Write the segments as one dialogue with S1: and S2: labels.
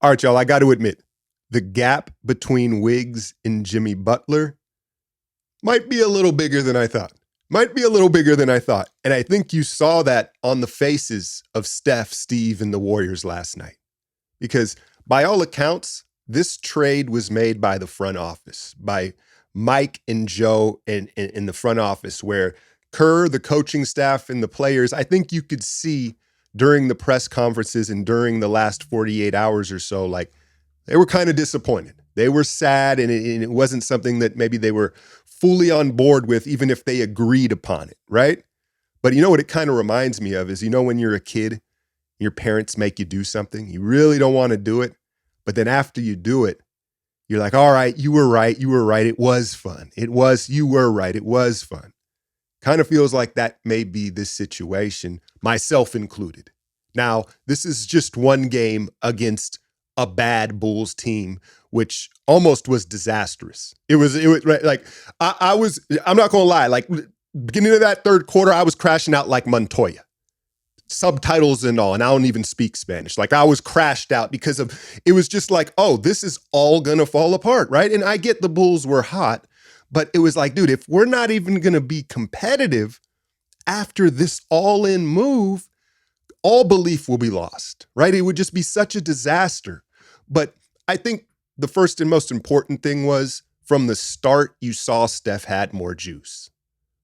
S1: All right, y'all, I got to admit, the gap between Wiggs and Jimmy Butler might be a little bigger than I thought. Might be a little bigger than I thought. And I think you saw that on the faces of Steph, Steve, and the Warriors last night. Because by all accounts, this trade was made by the front office, by Mike and Joe in the front office, where Kerr, the coaching staff, and the players, I think you could see during the press conferences and during the last 48 hours or so, like they were kind of disappointed. They were sad, and it wasn't something that maybe they were fully on board with, even if they agreed upon it, right? But you know what it kind of reminds me of is, when you're a kid, your parents make you do something, you really don't want to do it, but then after you do it, you're like, all right, you were right, it was fun. You were right, it was fun. Kind of feels like that may be this situation, myself included. Now, this is just one game against a bad Bulls team, which almost was disastrous. It was right, like I'm not gonna lie, like beginning of that third quarter, I was crashing out like Montoya, subtitles and all, and I don't even speak Spanish. Like I was crashed out because it was just like, oh, this is all gonna fall apart, right? And I get the Bulls were hot, but it was like, dude, if we're not even gonna be competitive after this all-in move, all belief will be lost, right? It would just be such a disaster. But I think the first and most important thing was from the start, you saw Steph had more juice,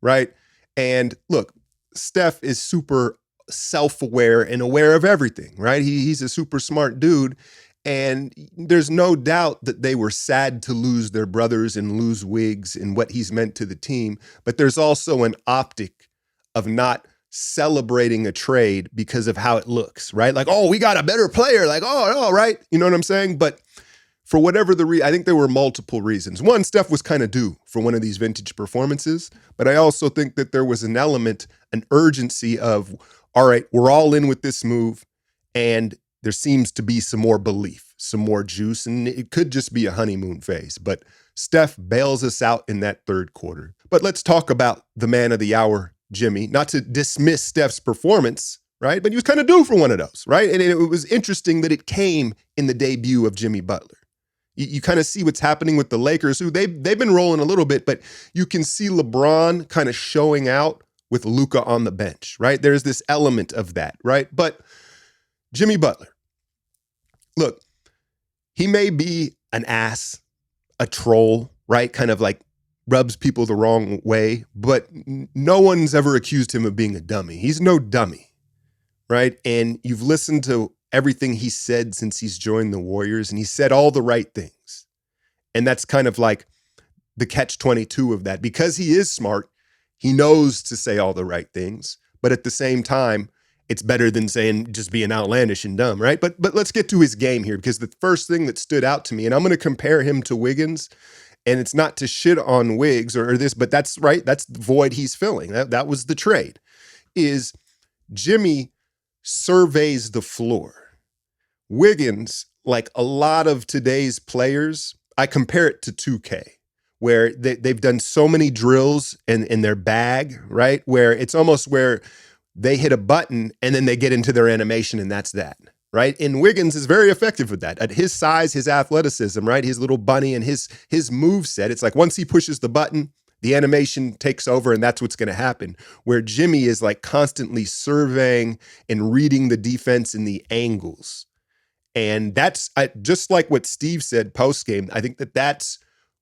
S1: right? And look, Steph is super self-aware and aware of everything, right? He's a super smart dude. And there's no doubt that they were sad to lose their brothers and lose Wiggs and what he's meant to the team. But there's also an optic of not celebrating a trade because of how it looks, right? Like, oh, we got a better player. Like, oh, right. You know what I'm saying? But for whatever I think there were multiple reasons. One, Steph was kind of due for one of these vintage performances, but I also think that there was an element, an urgency of, all right, we're all in with this move, and there seems to be some more belief, some more juice, and it could just be a honeymoon phase. But Steph bails us out in that third quarter. But let's talk about the man of the hour, Jimmy. Not to dismiss Steph's performance, right? But he was kind of due for one of those, right? And it was interesting that it came in the debut of Jimmy Butler. You kind of see what's happening with the Lakers, who they've been rolling a little bit, but you can see LeBron kind of showing out with Luka on the bench, right? There's this element of that, right? But Jimmy Butler, look, he may be an ass, a troll, right? Kind of like rubs people the wrong way, but no one's ever accused him of being a dummy. He's no dummy, right? And you've listened to everything he said since he's joined the Warriors, and he said all the right things. And that's kind of like the catch-22 of that. Because he is smart, he knows to say all the right things, but at the same time, it's better than saying just being outlandish and dumb, right? But let's get to his game here, because the first thing that stood out to me, and I'm going to compare him to Wiggins, and it's not to shit on Wiggs or this, but that's right, that's the void he's filling. That was the trade, is Jimmy surveys the floor. Wiggins, like a lot of today's players, I compare it to 2K, where they've done so many drills in their bag, right? Where it's almost where they hit a button and then they get into their animation and that's that, right? And Wiggins is very effective with that. At his size, his athleticism, right? His little bunny and his move set, it's like once he pushes the button, the animation takes over and that's what's going to happen. Where Jimmy is like constantly surveying and reading the defense and the angles. And that's just like what Steve said post-game. I think that's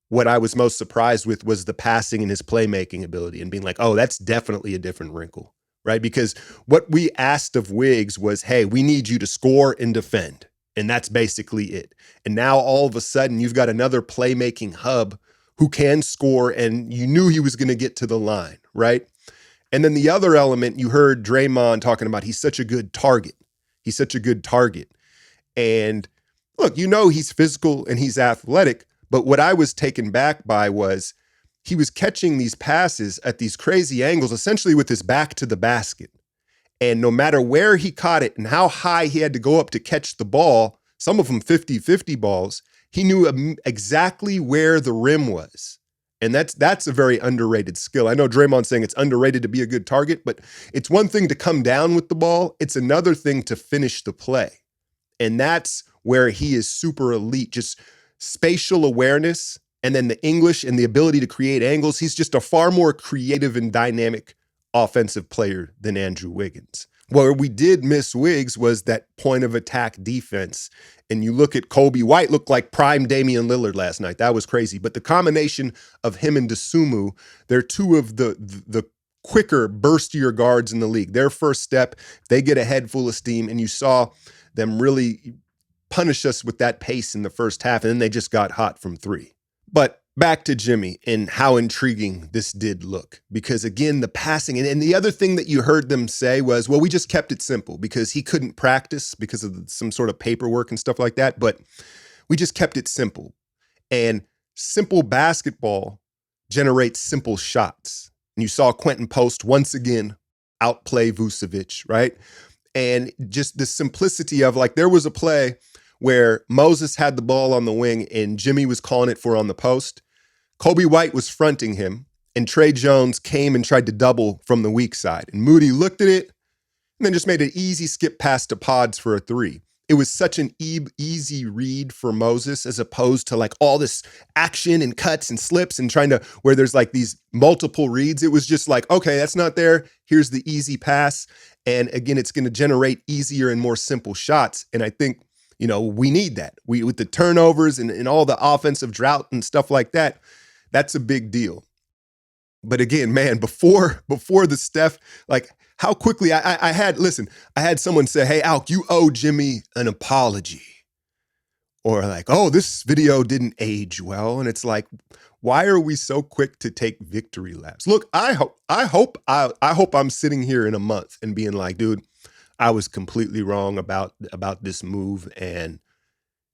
S1: what I was most surprised with, was the passing and his playmaking ability, and being like, oh, that's definitely a different wrinkle, right? Because what we asked of Wiggs was, hey, we need you to score and defend. And that's basically it. And now all of a sudden you've got another playmaking hub who can score, and you knew he was going to get to the line, right? And then the other element, you heard Draymond talking about, he's such a good target. He's such a good target. And look, he's physical and he's athletic, but what I was taken back by was he was catching these passes at these crazy angles, essentially with his back to the basket. And no matter where he caught it and how high he had to go up to catch the ball, some of them 50-50 balls, he knew exactly where the rim was. And that's a very underrated skill. I know Draymond's saying it's underrated to be a good target, but it's one thing to come down with the ball. It's another thing to finish the play. And that's where he is super elite, just spatial awareness, and then the English and the ability to create angles. He's just a far more creative and dynamic offensive player than Andrew Wiggins. Where we did miss Wiggs was that point of attack defense. And you look at Kobe White, looked like prime Damian Lillard last night. That was crazy. But the combination of him and Dosunmu, they're two of the quicker, burstier guards in the league. Their first step, they get a head full of steam, and you saw them really punish us with that pace in the first half, and then they just got hot from three. But back to Jimmy and how intriguing this did look. Because again, the passing, and the other thing that you heard them say was, well, we just kept it simple because he couldn't practice because of some sort of paperwork and stuff like that, but we just kept it simple. And simple basketball generates simple shots. And you saw Quentin Post once again outplay Vucevic, right? And just the simplicity of, like, there was a play where Moses had the ball on the wing and Jimmy was calling it for on the post. Kobe White was fronting him, and Trey Jones came and tried to double from the weak side. And Moody looked at it and then just made an easy skip pass to Pods for a three. It was such an easy read for Moses, as opposed to like all this action and cuts and slips and trying to, where there's like these multiple reads. It was just like, okay, that's not there. Here's the easy pass. And again, it's going to generate easier and more simple shots. And I think, you know, we need that. With the turnovers and all the offensive drought and stuff like that, that's a big deal. But again, man, before the Steph, like, how quickly I had someone say, hey, Alk, you owe Jimmy an apology. Or like, oh, this video didn't age well. And it's like, why are we so quick to take victory laps? Look, I hope I'm sitting here in a month and being like, dude, I was completely wrong about this move, and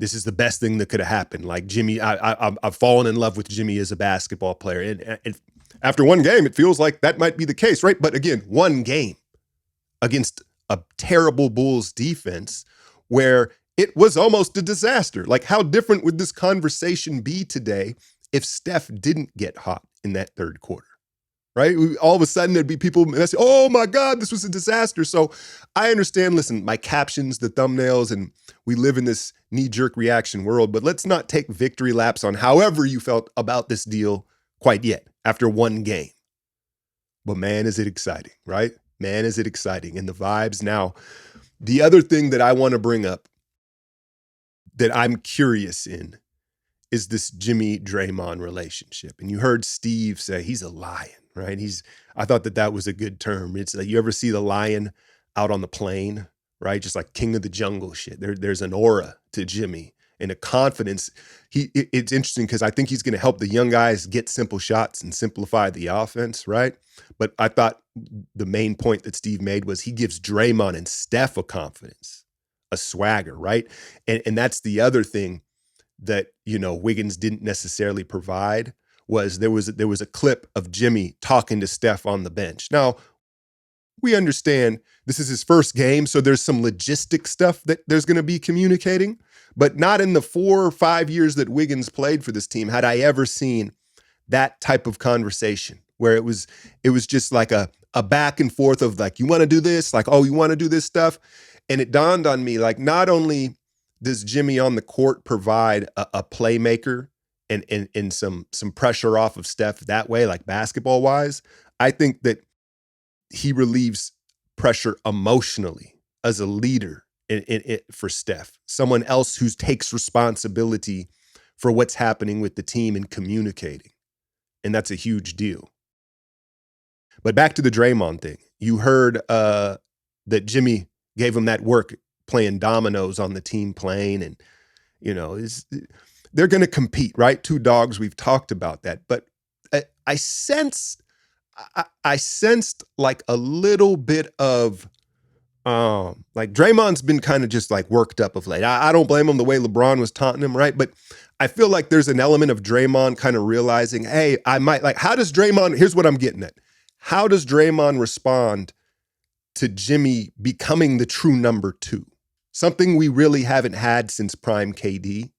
S1: this is the best thing that could have happened. Like, Jimmy, I've fallen in love with Jimmy as a basketball player. And after one game, it feels like that might be the case, right? But again, one game against a terrible Bulls defense where it was almost a disaster. Like, how different would this conversation be today if Steph didn't get hot in that third quarter, right? All of a sudden, there'd be people that say, oh my God, this was a disaster. So I understand, listen, my captions, the thumbnails, and we live in this knee-jerk reaction world, but let's not take victory laps on however you felt about this deal quite yet after one game. But man, is it exciting, right? Man, is it exciting. And the vibes now. The other thing that I want to bring up that I'm curious in is this Jimmy Draymond relationship. And you heard Steve say he's a lion, right? I thought that was a good term. It's like, you ever see the lion out on the plain, right? Just like king of the jungle shit. There's an aura to Jimmy and a confidence. It's interesting because I think he's going to help the young guys get simple shots and simplify the offense, right? But I thought the main point that Steve made was he gives Draymond and Steph a confidence, a swagger, right? And that's the other thing that, you know, Wiggins didn't necessarily provide. Was there was a clip of Jimmy talking to Steph on the bench. Now, we understand this is his first game, so there's some logistic stuff that there's going to be communicating, but not in the 4 or 5 years that Wiggins played for this team had I ever seen that type of conversation where it was just like a back and forth of like, you want to do this? Like, oh, you want to do this stuff? And it dawned on me, like, not only does Jimmy on the court provide a playmaker and some pressure off of Steph that way, like basketball wise, I think that he relieves pressure emotionally as a leader for Steph, someone else who takes responsibility for what's happening with the team and communicating. And that's a huge deal. But back to the Draymond thing. You heard that Jimmy gave him that work playing dominoes on the team plane. And, you know, they're going to compete, right? Two dogs, we've talked about that. But I sensed like a little bit of, like Draymond's been kind of just like worked up of late. I don't blame him the way LeBron was taunting him, right? But I feel like there's an element of Draymond kind of realizing, hey, I might like, how does Draymond, here's what I'm getting at. How does Draymond respond to Jimmy becoming the true number two? Something we really haven't had since prime KD,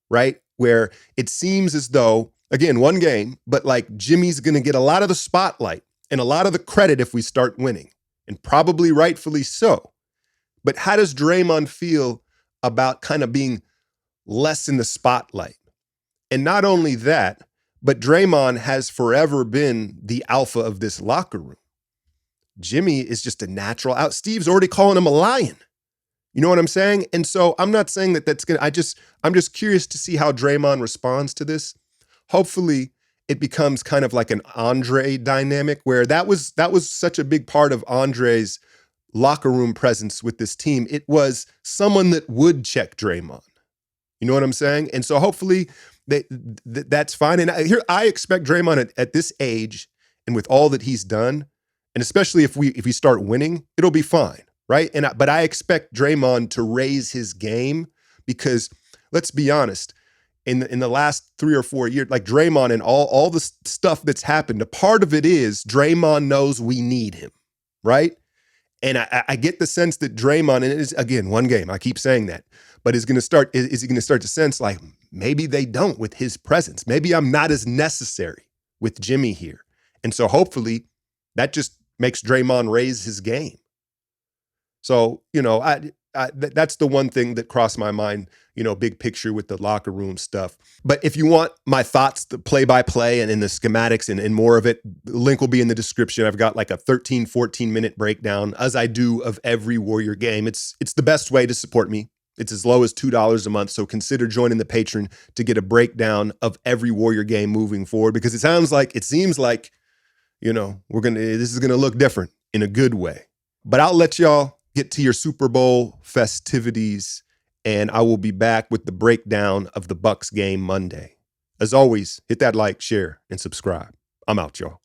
S1: right? Where it seems as though, again, one game, but like Jimmy's going to get a lot of the spotlight and a lot of the credit if we start winning, and probably rightfully so. But how does Draymond feel about kind of being less in the spotlight. And not only that, but Draymond has forever been the alpha of this locker room. Jimmy is just a natural out. Steve's already calling him a lion. You know what I'm saying? And so I'm not saying that that's going to, I'm just curious to see how Draymond responds to this. Hopefully it becomes kind of like an Andre dynamic where that was such a big part of Andre's locker room presence with this team. It was someone that would check Draymond. You know what I'm saying? And so hopefully that's fine. And I expect Draymond at this age and with all that he's done, and especially if we start winning, it'll be fine, right? But I expect Draymond to raise his game because let's be honest, in the last 3 or 4 years, like Draymond and all the stuff that's happened, a part of it is Draymond knows we need him, right? And I get the sense that Draymond, and it is, again, one game, I keep saying that, but is he going to start to sense like maybe they don't with his presence. Maybe I'm not as necessary with Jimmy here. And so hopefully that just makes Draymond raise his game. So, that's the one thing that crossed my mind, big picture with the locker room stuff. But if you want my thoughts, the play-by-play and in the schematics and more of it, the link will be in the description. I've got like a 13, 14-minute breakdown, as I do of every Warrior game. It's the best way to support me. It's as low as $2 a month, so consider joining the Patreon to get a breakdown of every Warrior game moving forward, because it seems like, this is gonna look different in a good way. But I'll let y'all get to your Super Bowl festivities, and I will be back with the breakdown of the Bucks game Monday. As always, hit that like, share, and subscribe. I'm out, y'all.